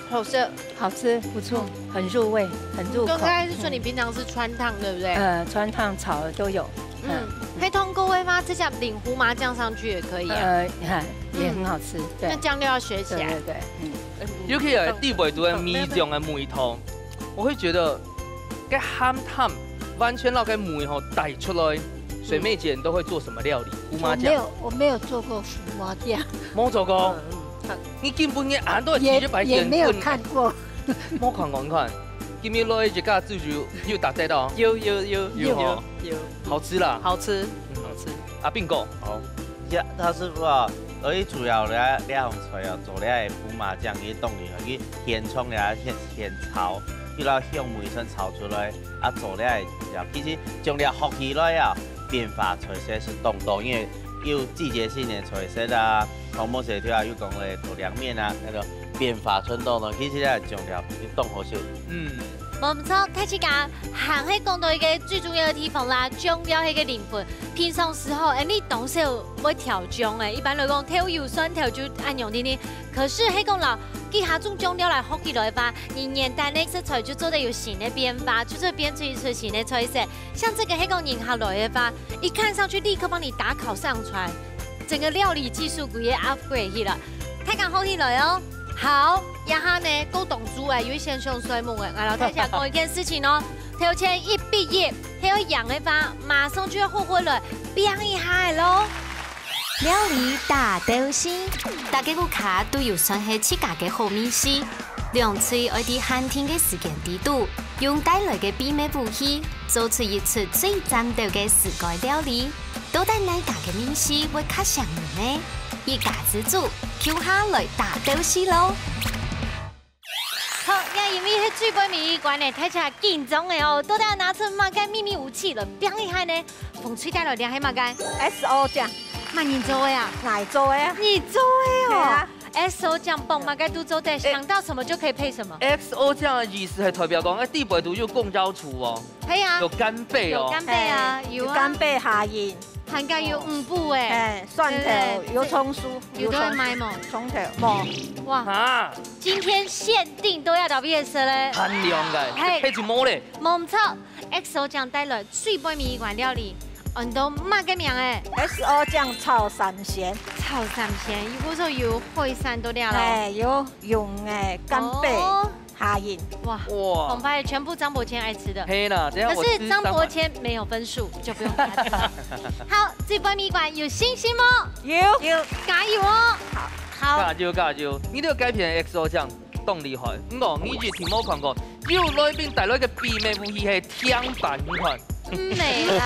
S9: 好吃，好吃，不错，很入味，很入口。
S1: 刚才是说你平常是川烫，对不对？
S9: 川烫、炒的都有。
S1: 可以通过味吗？直接淋胡麻酱上去也可以啊。
S9: 也很好吃。
S1: 那酱料要学起来。
S9: 对。
S4: 尤其係地北都嘅米醬嘅梅湯，我會覺得嘅鹹淡完全讓嘅梅吼帶出來。水妹姐，你都會做什麼料理？胡麻醬？
S6: 我沒有做過胡麻醬。
S4: 冇做過。你根本嘅眼都係指咗擺
S6: 也沒有看過。
S4: 冇看過，你看，今日攞一架豬肉又打得到。
S2: 有，
S4: 好吃啦。
S2: 好吃。
S4: 阿邊個？
S5: 好，他師傅啊，而主要咧紅菜啊，做咧胡麻醬去凍去，去現沖咧現炒，去到香梅先炒出來，啊做咧料，其實將咧學起來啊，變化菜色是凍凍，因為有季節性嘅菜色啊，黃木蛇條啊，有講咧做涼麵啊，那個變化春凍凍，其實咧將料凍好少。
S1: 冇錯，睇起講行喺講到一個最重要的地方啦，醬料係個靈魂。平常時候，你當時會調醬誒，一般來講調油酸調就按用啲啲。可是喺講啦，佢下種醬料來學起來吧，你簡單的食材就做得有新的變化，就是變出新的菜色。像這個喺講飲下來嘅話，一看上去立刻幫你打烤上傳，整個料理技術佢也 upgrade 起啦，睇講好起來哦。好，一下呢高檔主誒，有一些上水門嘅，我老太太講一件事情哦，頭前一畢業，喺個養嘅話，馬上就要學會來變一下咯。
S7: 料理大鬥士，大家顧客都要算係自家嘅好面試，兩嘴愛啲限定嘅時間地度，用帶來嘅秘密武器，做出一出最戰鬥嘅世界料理，到底哪家嘅面試會較上癮呢？一家之主，叫下來大鬥士咯！
S1: 好，因為係最杯面關嘅，睇起來緊張嘅哦，到底要拿出乜嘅秘密武器來變一下呢？風吹帶來啲係乜嘅
S3: ？SO 醬，
S1: 乜你做嘅呀？
S3: 我做嘅，
S1: 你做嘅哦。XO 醬幫乜嘅都做得，想到什麼就可以配什麼。
S4: XO 醬嘅意思係代表講喺地北度有公交廚哦。
S1: 係啊。
S4: 有干貝哦。
S1: 有干貝啊，有
S3: 干貝下鹽。
S1: 涵蓋有5步誒，
S3: 蒜頭、油蔥酥，
S1: 有都會買冇？
S3: 蔥頭冇。
S1: 哇！啊！今天限定都要到畢業生咧。
S4: 限量嘅，配住冇咧。
S1: 冇錯 ，XO 醬帶來最杯面館料理，按到乜嘅名誒
S3: ？XO 醬炒三鮮。
S1: 炒三鮮，如果說有海鮮都了咯。
S3: 有用誒干貝。下鹽
S1: 哇，澎湃全部張伯謙愛吃的。
S4: 係啦，
S1: 可是張伯謙沒有分數，就不用給他吃。好，這杯米館有信心嗎？
S3: 有，
S1: 加油哦！好，
S4: 加油！你呢個改片 XO 醬動厲害，唔講你以前冇看過，要裏邊帶來嘅秘密武器係天板款。
S1: 美啦，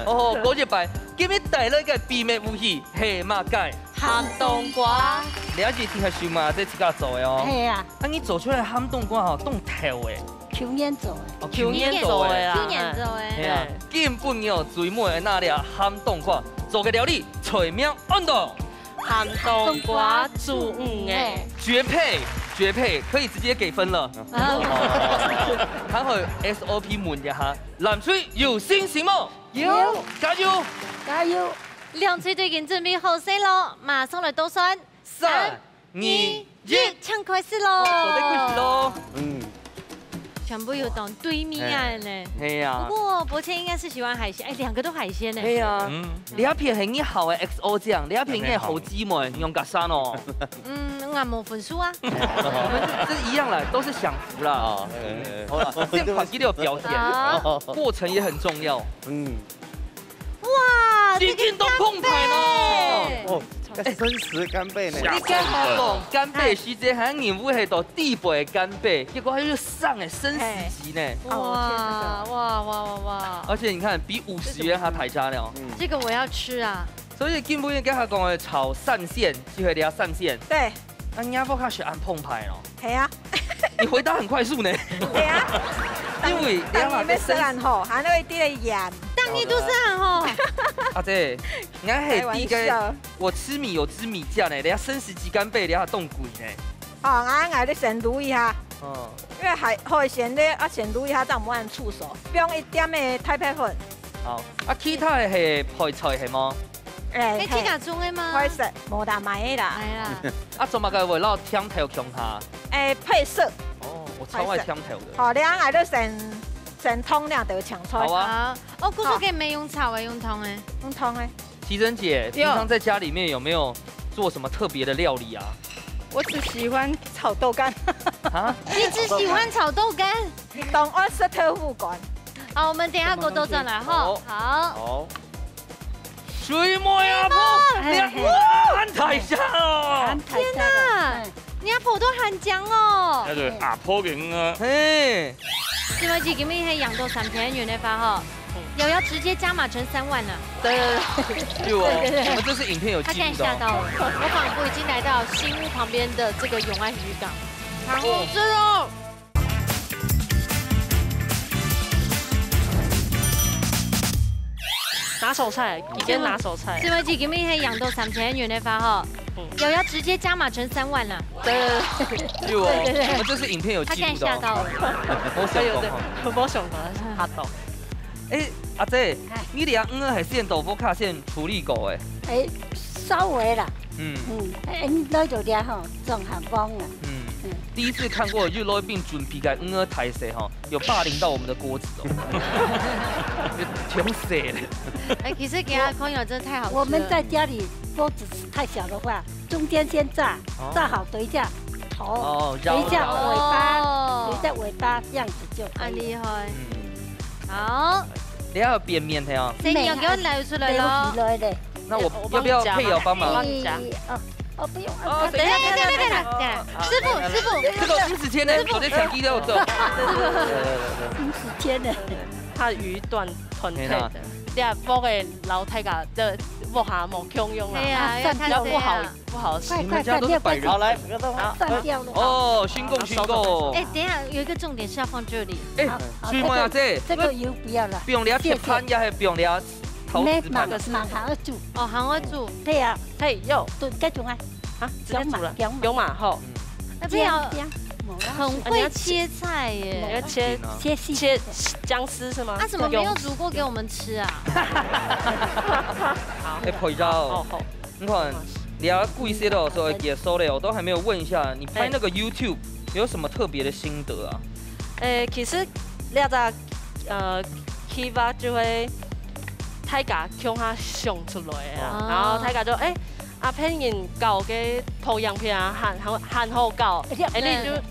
S4: 哦，嗰隻牌，今日帶來嘅秘密武器係乜嘢？
S1: 鹹冬瓜。
S4: 了解聽下小馬在自家做嘅哦。
S6: 係啊。
S4: 啊，你做出來鹹冬瓜吼，凍頭嘅。
S6: 去年做
S4: 嘅。哦，去年做嘅啊。
S1: 去年做嘅。
S4: 係啊，根本有最美嘅那倆鹹冬瓜，做嘅料理菜名按到。
S2: 鹹冬瓜煮魚嘅。絕配，可以直接給分了。睇佢 SOP 問一下，藍翠有信心嗎？
S1: 有，
S4: 加油！
S6: 加油！
S1: 兩翠都已經準備好勢咯，馬上嚟倒算，3、2、1，搶開始咯！
S4: 做得開始咯！
S1: 全部有當對面啊呢。
S4: 係啊。
S1: 不過伯謙應該是喜歡海鮮，哎，兩個都海鮮呢。
S4: 係啊。你一片係你好嘅 XO 醬，你一片係好姊妹用格山哦。
S1: 我冇分數啊。
S4: 我們這一樣啦，都是享福啦。好啦，現場記得有表演，過程也很重要。
S1: 哇！
S4: 已經都澎湃咯。
S5: 生食干貝呢？
S4: 你跟我講，干貝是這項任務係到地北嘅干貝，結果佢就上誒生死級呢。
S1: 哇！
S4: 而且你看，比50元還抬價了。
S1: 這個我要吃啊！
S4: 所以根本跟他講的炒鱔線，就係你要鱔線。
S3: 對。
S4: 那你阿伯開始按澎湃咯。
S3: 係啊。
S4: 你回答很快速呢。
S3: 對啊。
S4: 因為你阿伯
S3: 生很好，還有一啲嘅鹽。
S1: 當你都是很好。
S4: 阿姐，我係第一個，我吃米有吃米醬呢，你要生食雞干貝，你要凍鬼呢。
S3: 哦，我你先滷一下。因為海鮮咧，先滷一下，再唔好按觸手，不用一點嘅太白粉。
S4: 好，啊，其他的係配菜係麼？
S1: 你自家種的嗎？
S3: 配色無大買的啦。
S1: 係啦。
S4: 啊，做乜嘅為撈甜頭強下？
S3: 配色。
S4: 哦，我超愛甜頭的。
S3: 好，你啱都先湯兩道搶菜。
S4: 好啊。
S1: 哦，姑姑可以沒用炒的，用湯的。
S3: 用湯的。
S4: 奇珍姐，平常在家裡面有沒有做什麼特別的料理啊？
S3: 我只喜歡炒豆乾。
S1: 啊？你只喜歡炒豆乾？
S3: 你懂我是豆腐乾。
S1: 好，我們等下過多陣來哈。好。
S4: 水妹阿婆，哇，很大聲哦！
S1: 天哪，你阿婆都很講哦。
S8: 那對阿婆嘅啊。
S4: 嘿。
S1: 志偉姐，今天係養到3000元的發哈，有要直接加碼成3萬了。
S3: 對。
S4: 有哦，我們這次影片有記錄到。
S1: 他現在嚇到了，我仿佛已經來到新屋旁邊的這個永安漁港，好好吃哦。
S2: 拿手菜，已經拿手菜。
S1: 志偉姐，今天係養到3000元的發哈，有要直接加碼成3萬了。
S4: 對。有哦，我們這次影片有記錄到。
S1: 他現在嚇到了。
S2: 我想到嚇到。
S4: 哎，阿姐，你哋阿係先豆腐卡先處理過誒？
S6: 稍微啦。攞做啲吼，仲下光啊。
S4: 第一次看過就攞一邊準備嘅台式哈，有霸凌到我們的鍋子哦，全死了。
S1: 哎，其實給他朋友真的太好吃了。
S6: 我們在家裡鍋子太小的話，中間先炸，炸好等一下頭，等一下尾巴，等一下尾巴，這樣子就很
S1: 厲害。好，
S4: 你要扁面的哦。
S1: 你要給我流出來咯。
S4: 那我要不要配友幫忙？
S6: 哦，不用。
S1: 等一下，師傅，
S4: 這個50天呢，我在搶機都有做。
S6: 50天呢，
S2: 它魚段團體的，你啊，煲嘅老太家的鍋下冇共用啦，要不好吃。
S4: 你們家都是百人。
S5: 好來，
S6: 散掉了。
S4: 哦，熏供。
S1: 哎，等一下有一個重點是要放這裡。
S4: 哎，水妹阿姐，
S6: 這個油不要了。
S4: 不用你要鐵盤，也係不用你要陶瓷盤。
S6: 馬上煮。
S1: 哦，行我煮。
S6: 對啊，
S2: 嘿，有，
S6: 對，該種啊。
S2: 啊，直接煮了，有嘛吼。
S1: 那不要，很會切菜耶。
S2: 要切薑絲是嗎？
S1: 他怎麼沒有煮過給我們吃啊？
S4: 好，配料。你看，你要貴些的時候也收了，我都還沒有問一下，你拍那個 YouTube 有什麼特別的心得啊？
S2: 其實你只起發就會大家向下上出來啊，然後大家就阿片人教嘅圖樣片啊，很好教，你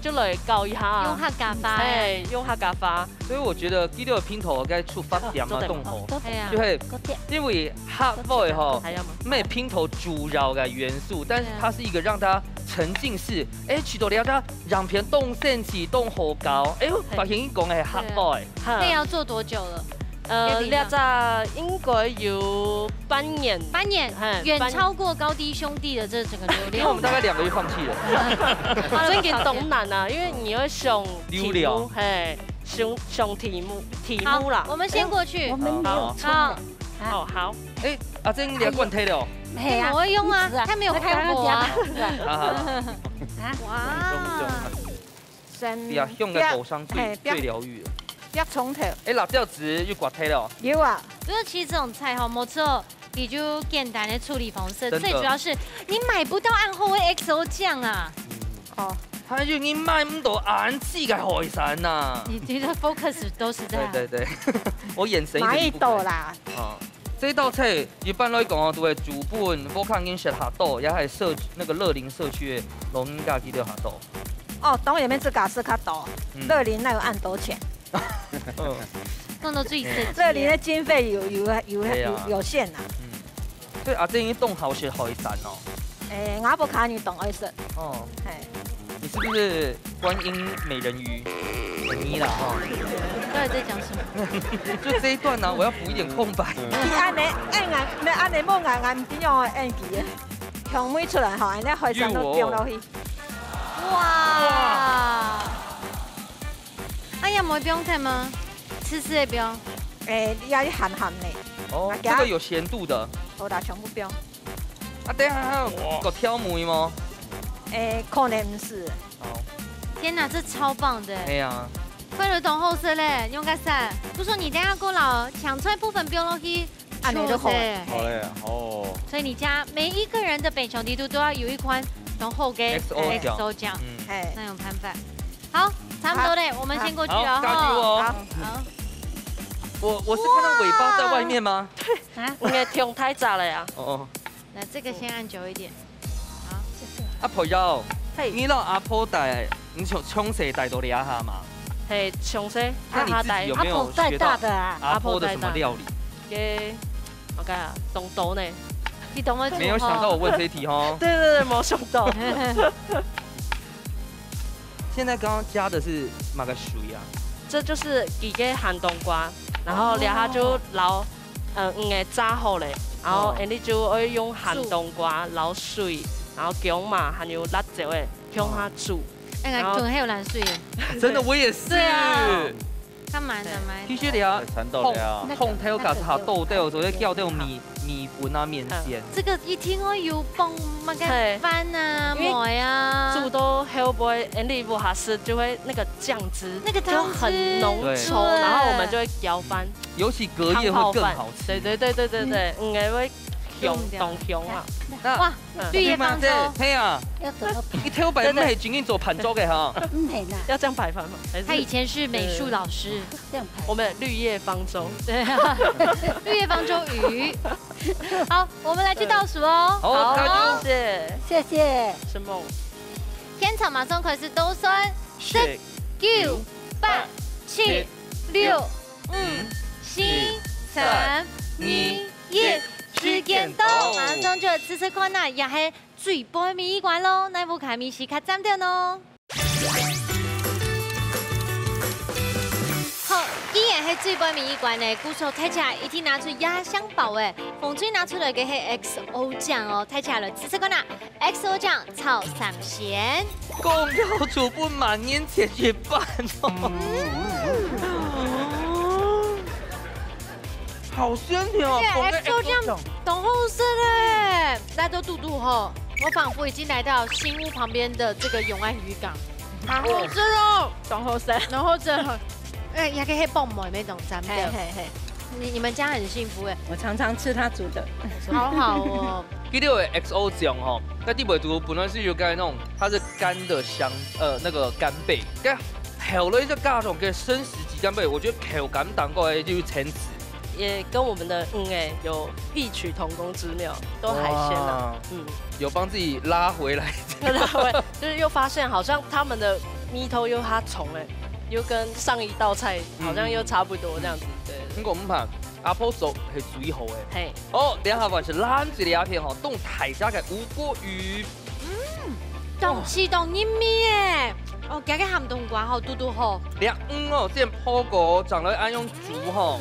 S2: 就來教一下。
S1: 用客家話。
S2: 用客家話。
S4: 所以我覺得呢個片頭該出發點啊，動河，就係因為客語吼，咩片頭主要嘅元素，但是它是一個讓大家沉浸式，去到了家讓片動身體動好高，發現你講嘅係客語。
S1: 那要做多久了？
S2: 你只應該有半年，
S1: 遠超過高低兄弟的這整個流量。
S4: 因為我們大概2個月放棄了。
S2: 最近懂難啊，因為你要上題目，上題目啦。
S1: 我們先過去。
S6: 我們沒有
S2: 好。
S4: 阿晶你要灌推了。
S1: 我會用啊，他沒有看過啊。
S3: 哇！
S4: 呀，用在手上最療癒。
S3: 要從頭。
S4: 辣椒籽要刮推了。
S3: 有啊。
S1: 就是其實這種菜哈，冇錯，你就簡單的處理方式，最主要是你買不到暗後味 XO 醬啊。
S3: 哦。
S4: 他就你買唔到暗刺嘅海產呐。
S1: 你的 focus 都是在。
S4: 對，我眼神。
S3: 買到啦。
S4: 這道菜一般來講哦，都係主本我看見食下豆，也係社那個樂林社區嘅農民家己了下豆。
S3: 哦，當然免自家是較多，樂林那有按多錢。
S1: 弄到最刺激。
S3: 樂林的經費有限啊。
S4: 所以阿姐已經凍好食海產哦。
S3: 我不看你凍愛食。
S4: 哦。你是不是觀音美人魚？你啦哈。
S1: 到底在講什麼？
S4: 就這一段呢，我要補一點空白。
S3: 按你按你冇按唔點樣按機嘅，香味出來吼，安尼海產都掉落去。
S1: 哇！哎呀，冇不用睇嗎？吃也不用。
S3: 要鹹鹹的。
S4: 哦，這個有鹹度的。
S3: 好啦，全部不用。
S4: 等下還有個挑梅嗎？
S3: 可能唔是。
S1: 天哪，這超棒的！
S4: 哎呀，
S1: 快乐同好色嘞，用个啥？不说你等下过老抢出来部分标落去，
S3: 按你都好。
S8: 好嘞，哦。
S1: 所以你家每一个人的北熊地图都要有一款同后给 XO 奖，那种判法。好，差不多嘞，我们先过去了
S4: 加油哦！
S1: 好。
S4: 我是看到尾巴在外面吗？
S2: 啊，应该听太早了呀。
S4: 哦。
S1: 那这个先按久一点。好，
S4: 阿婆要，你老阿婆带，你从谁带到俩下嘛？
S2: 嘿，从谁？
S4: 那你自己有没有学到阿婆的什么料理？
S2: 给，我看啊，东豆呢？
S1: 你懂吗？
S4: 没有想到我问这一题哦。
S2: 对对对，没想到。
S4: 现在刚刚加的是哪个水啊？
S2: 这就是几个寒冬瓜，然后俩下就捞，个炸好嘞，然后你就会用寒冬瓜捞水，然后姜嘛还有辣椒诶，用它煮。
S1: 哎，煮还有蓝水耶。
S4: 真的，我也是。
S1: 对啊。干嘛呢？
S4: 必须得要烘头加下豆豆，所以叫这种米粉啊面线。
S1: 这个一听哦有崩那个饭啊、馍呀，
S2: 煮都后不会，你不下湿就会那个酱汁，
S1: 那个汤汁
S2: 很浓稠，然后我们就会舀翻，
S4: 尤其隔夜会更好吃。
S2: 对，应该会香浓香啊。
S1: 哇，绿叶方舟，
S4: 嘿啊，一条白唔系专门做盘粥嘅哈，
S2: 要这样摆盘吗？
S1: 他以前是美术老师，
S2: 我们绿叶方舟，
S1: 对，绿叶方舟鱼。好，我们来去倒数哦。
S4: 好，
S3: 谢谢。
S2: 什么？
S1: 天草马松可是都算10、9、8、7、6、5、4、3、2、1。时间到，马上就吃吃看呐，也系最杯米馆咯，那部卡米是卡暂掉咯。好，依然系最杯米馆呢，鼓手睇起来已经拿出压箱宝诶，风吹拿出来嘅系 XO 酱哦，睇起来了吃吃看呐 ，XO 酱炒3咸，
S4: 公要主不满年前一半哦。好鲜甜哦
S1: ！XO 酱浓厚色嘞，来到肚肚后，我仿佛已经来到新屋旁边的这个永安渔港，好好吃哦，
S3: 浓厚色，
S1: 浓厚色，哎，也可以蹦馍那种咱们的，你们家很幸福哎，
S3: 我常常吃他煮的，
S1: 好好哦。
S4: 记得有 XO 酱吼，在地北图本来是有干那种，它是干的那个干贝，跟后来就加种跟生食级干贝，我觉得口感当过来就是层次。
S2: 也跟我们的有异曲同工之妙，都海鲜啊，
S4: 有帮自己拉回来，
S2: 就是又发现好像他们的米头又它重又跟上一道菜好像又差不多这样子，对。
S4: 我们看阿婆手是最好的，
S2: 嘿，
S4: 哦，两下饭是蓝色的鸦片吼，冻台家嘅无锅鱼，
S1: 冻气冻一米耶，哦，加个咸冬瓜吼，嘟嘟吼，
S4: 哦，这破锅长得按用煮吼。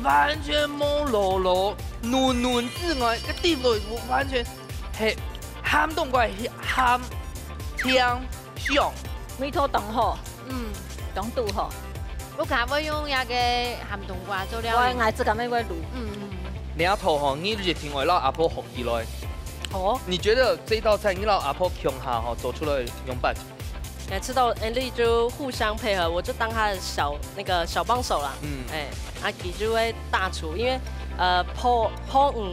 S4: 完全冇落落，嫩嫩之外，个地雷完全系咸冬瓜咸香香，
S3: 米头冻好，冻肚好。
S1: 我看我用那个咸冬瓜做料理，
S3: 我爱这个咩味卤。
S4: 两头吼，你热天话让阿婆学起来。
S2: 哦，
S4: 你觉得这道菜你让阿婆穷下吼做出来用办？
S2: 来吃到 Andy 就互相配合，我就当他的小帮手啦。阿吉就会大厨，因为破唔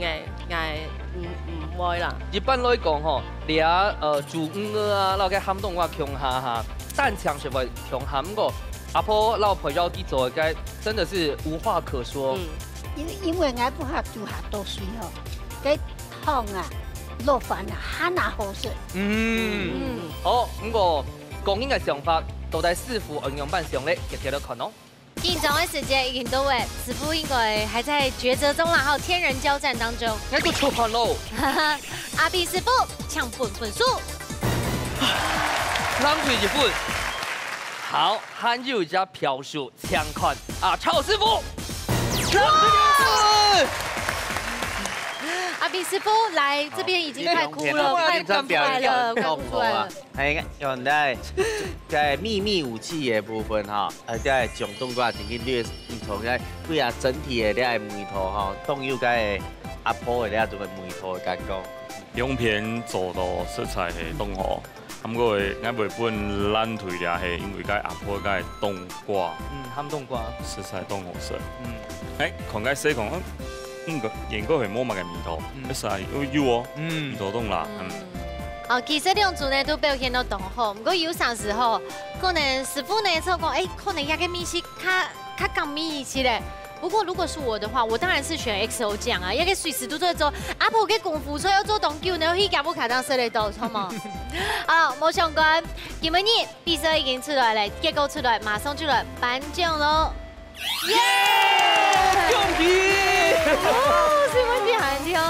S2: 会啦。
S4: 一般来讲吼，俩煮啊，那个咸冬瓜穷下，蛋肠是会穷下，不过阿婆老婆要去做嘅，真的是无话可说。
S6: 因为俺不下煮下多水吼，给汤啊、肉饭啊，很难好食。
S4: 好，不过。公应嘅想法，到底师傅应用办上咧，也睇到看咯。
S1: 紧张的时间已经到位，师傅应该还在抉择中啦，还有天人交战当中。
S4: 那就出盘喽！
S1: 阿碧师傅抢粉数，
S4: 浪费一份。好，还有一家票数抢款啊，超师傅，
S1: 阿碧师傅来这边已经快哭了，快哭出来了，快哭出来了。
S5: 係用在秘密武器嘅部分哈，在上冬瓜前面略從在對啊整體嘅啲梅頭哈，凍有個阿婆嘅啲種梅頭嘅感覺。
S8: 用片做到食材係凍好，不过我袂本咱推俩係因為個阿婆個冬瓜，
S4: 鹹冬瓜，
S8: 食材凍好食。看個細講，應該係冇乜個味道，一曬有哦，味道凍啦。
S1: 其實兩組呢都表現到同好，不過有啥時候可能師傅呢就講，可能一個米是較講米一些咧。不過如果是我的話，我當然是選 XO 醬啊，一個隨時都做做。阿婆嘅功夫，所以要做凍久呢，可以夾不卡當食得到，好嗎？好，冇相關。今日比賽已經出來了，結果出來，馬上就來頒獎咯。耶！
S4: 恭喜！
S1: 是問題很跳，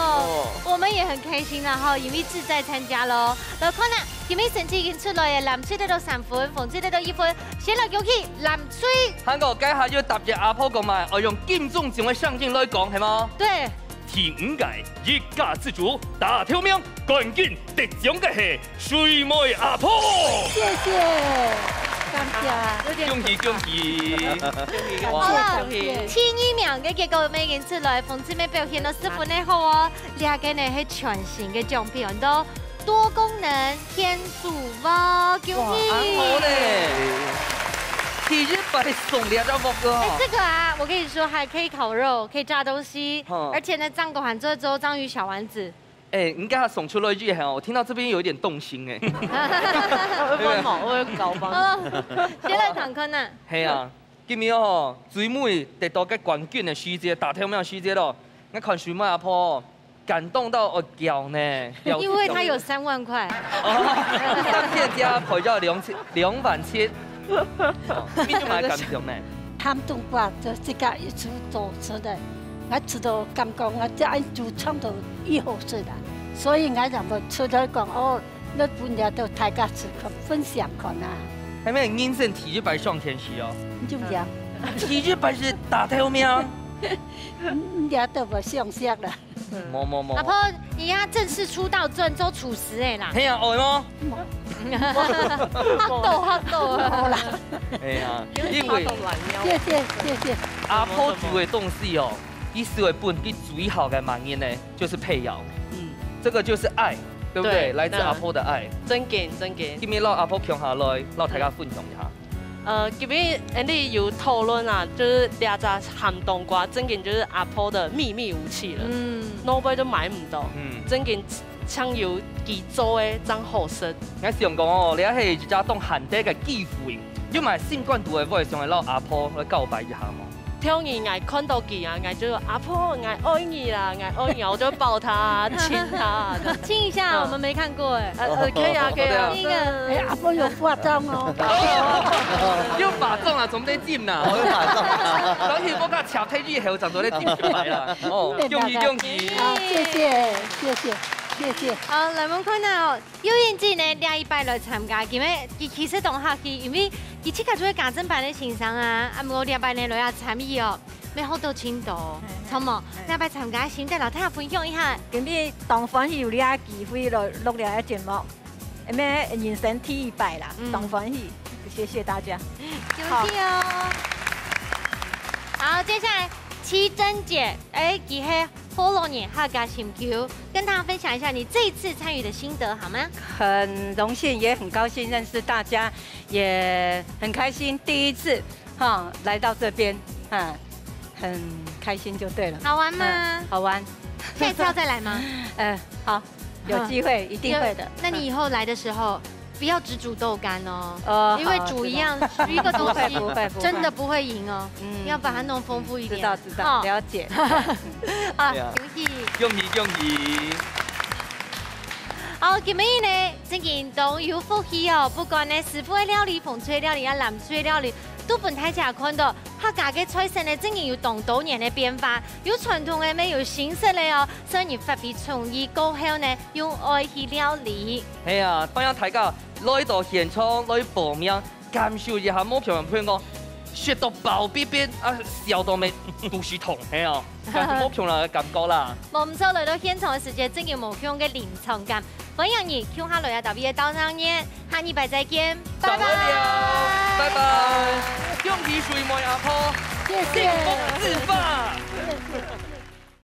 S1: 我們也很開心啦，哈，因為志在參加咯。來看啦，今日成績已經出來，藍翠得到3分，鳳翠得到1分，先來恭喜藍翠。
S4: 韓國接下要答謝阿婆講嘛，我用金鐘獎嘅相鏡來講係嗎？
S1: 對。
S4: 第5屆一家之主大挑名冠軍得獎嘅係水妹阿婆。
S6: 謝謝。感謝，
S4: 恭喜恭喜！
S1: 好啦，前2名嘅結果已經出來，鳳姐妹表現到10分的好哦。兩個呢係全新嘅獎品都多功能天主包，恭喜！
S4: 好嘞，第1排送2隻木個。
S1: 這個啊，我跟你說，還可以烤肉，可以炸東西，而且呢，章狗還做粥章魚小丸子。
S4: 你剛才送出了一句我聽到這邊有一點動心哎。
S2: 我會搞幫。
S1: 先來談看啊。
S4: 係啊，今日哦，水妹得到個冠軍的師姐，大挑名師姐咯，我看水妹阿婆感動到我叫呢。
S1: 因為他有3萬塊。
S4: 當天加賠咗2萬7，邊就買感動呢？
S6: 鹹冬瓜就自家一出做出來。我知道感覺我這樣做創到以後出來，所以我就冇出來講哦，你半日到大家吃看分享看啊。
S4: 係咪人生第1排上天時哦？
S6: 就這樣。
S4: 第1排是大挑名。
S6: 你都冇想象啦。
S4: 冇。
S1: 阿婆，而家正式出道做廚師誒啦。
S4: 係啊，愛麼？
S1: 黑豆啦。
S4: 係啊，因為
S6: 謝謝。
S4: 阿婆煮嘅東西哦。以思為本，佢最好嘅盲音呢，就是配藥。這個就是愛，對不對？來自阿婆的愛。
S2: 真嘅。
S4: 今日讓阿婆強下來，讓大家分享一下。
S2: 今日你有討論啊，就是2隻鹹冬瓜，真嘅就是阿婆的秘密武器了。nobody 都買唔到。真嘅搶有佢做嘅真好食。
S4: 我想講哦，你係一隻當韓地嘅機會，要買新冠度嘅 voice 上嚟讓阿婆去告白一下嘛。
S2: 挑你愛看到佢啊，愛就阿婆愛愛你啦，愛你，我就抱他親他，
S1: 親一下，我們沒看過哎。
S2: 可以啊。
S6: 阿婆有化妝哦。
S4: 要化妝啊，總得尖啦。等於我家插梯之後就做啲尖出嚟啦。哦，恭喜。謝謝。
S1: 好，來問看啊，有緣之呢，2排來參加，其實同客氣，因為佢即刻做家政班的欣賞啊，啊，我2排呢來要參與哦，咩好多錢多，好冇？2排參加先，帶老太太分享一下。
S3: 今日當歡喜有倆機會來錄了一節目，咩人生第1排啦，當歡喜，謝謝大家。
S1: 恭喜哦。好，接下來奇珍姐，佢係6年客家新球，跟大家分享一下你這一次參與的心得好嗎？
S3: 很榮幸，也很高興認識大家，也很開心第一次來到這邊，很開心就對了。
S1: 好玩嗎？
S3: 好玩。
S1: 下一次要再來嗎？
S3: 好，有機會一定會的。
S1: 那你以後來的時候，不要只煮豆乾哦，因為煮一個東西真的不會贏哦，要把它弄豐富一點。
S3: 知道，了解。
S1: 啊，恭
S4: 喜！
S1: 好，今日呢，真件都有福氣哦，不管呢師傅嘅料理、鳳翠料理啊、藍翠料理，都本大家看到客家嘅菜色呢，真件有多年嘅變化，有傳統嘅咩，有新式嘅哦，所以你發揮創意過後呢，用愛去料理。
S4: 係啊，歡迎大家來到現場來報名，感受一下冇強人譬如講，食到飽邊邊啊，笑到未肚臍痛，係啊，冇強人嘅感覺啦。
S1: 冇唔錯，來到現場嘅時間，真叫冇強嘅臨場感。歡迎你，跳下來啊！特別嘅到上年，下禮拜再見，拜拜。
S4: 拜拜，恭喜水妹阿婆，
S6: 謝謝，
S4: 幸福自發。